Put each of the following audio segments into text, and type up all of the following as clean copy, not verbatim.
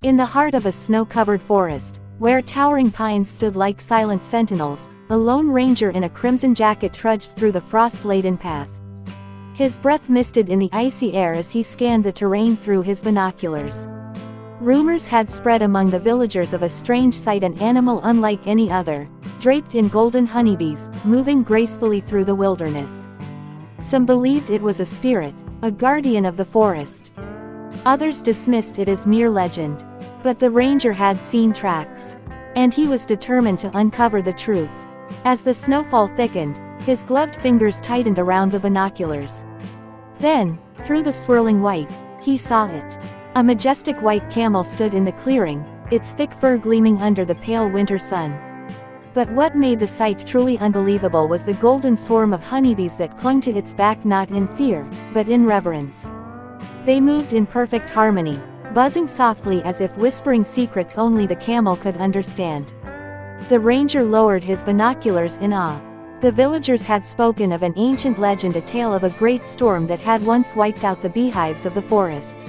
In the heart of a snow-covered forest, where towering pines stood like silent sentinels, a lone ranger in a crimson jacket trudged through the frost-laden path. His breath misted in the icy air as he scanned the terrain through his binoculars. Rumors had spread among the villagers of a strange sight, an animal unlike any other, draped in golden honeybees, moving gracefully through the wilderness. Some believed it was a spirit, a guardian of the forest. Others dismissed it as mere legend. But the ranger had seen tracks. And he was determined to uncover the truth. As the snowfall thickened, his gloved fingers tightened around the binoculars. Then, through the swirling white, he saw it. A majestic white camel stood in the clearing, its thick fur gleaming under the pale winter sun. But what made the sight truly unbelievable was the golden swarm of honeybees that clung to its back, not in fear, but in reverence. They moved in perfect harmony, buzzing softly as if whispering secrets only the camel could understand. The ranger lowered his binoculars in awe. The villagers had spoken of an ancient legend, a tale of a great storm that had once wiped out the beehives of the forest.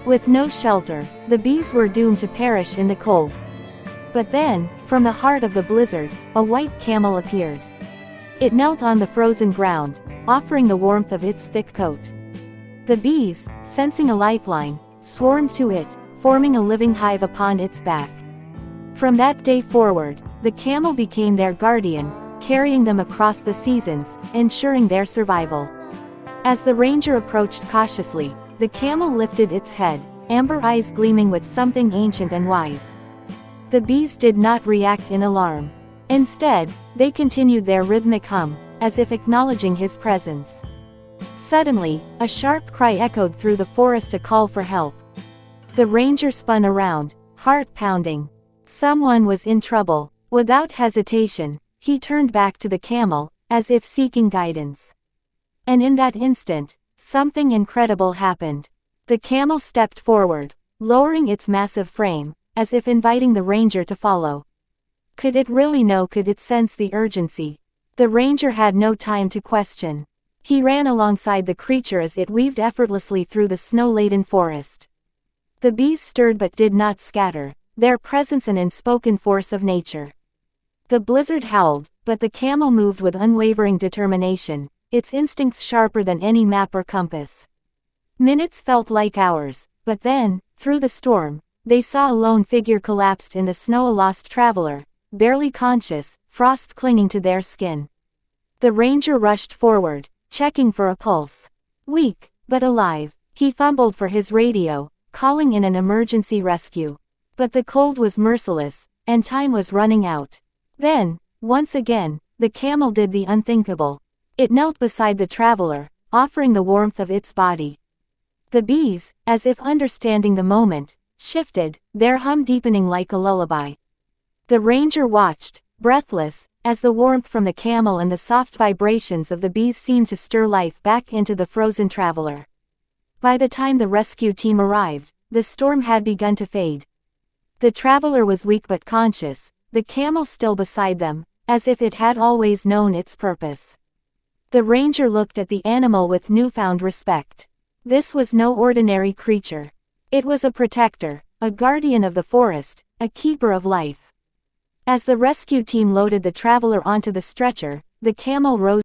With no shelter, the bees were doomed to perish in the cold. But then, from the heart of the blizzard, a white camel appeared. It knelt on the frozen ground, offering the warmth of its thick coat. The bees, sensing a lifeline, swarmed to it, forming a living hive upon its back. From that day forward, the camel became their guardian, carrying them across the seasons, ensuring their survival. As the ranger approached cautiously, the camel lifted its head, amber eyes gleaming with something ancient and wise. The bees did not react in alarm. Instead, they continued their rhythmic hum, as if acknowledging his presence. Suddenly, a sharp cry echoed through the forest, a call for help. The ranger spun around, heart pounding. Someone was in trouble. Without hesitation, he turned back to the camel, as if seeking guidance. And in that instant, something incredible happened. The camel stepped forward, lowering its massive frame, as if inviting the ranger to follow. Could it really know? Could it sense the urgency? The ranger had no time to question. He ran alongside the creature as it weaved effortlessly through the snow-laden forest. The bees stirred but did not scatter, their presence an unspoken force of nature. The blizzard howled, but the camel moved with unwavering determination, its instincts sharper than any map or compass. Minutes felt like hours, but then, through the storm, they saw a lone figure collapsed in the snow, a lost traveler, barely conscious, frost clinging to their skin. The ranger rushed forward, checking for a pulse. Weak, but alive, he fumbled for his radio, calling in an emergency rescue. But the cold was merciless, and time was running out. Then, once again, the camel did the unthinkable. It knelt beside the traveler, offering the warmth of its body. The bees, as if understanding the moment, shifted, their hum deepening like a lullaby. The ranger watched, breathless, as the warmth from the camel and the soft vibrations of the bees seemed to stir life back into the frozen traveler. By the time the rescue team arrived, the storm had begun to fade. The traveler was weak but conscious, the camel still beside them, as if it had always known its purpose. The ranger looked at the animal with newfound respect. This was no ordinary creature. It was a protector, a guardian of the forest, a keeper of life. As the rescue team loaded the traveler onto the stretcher, the camel rose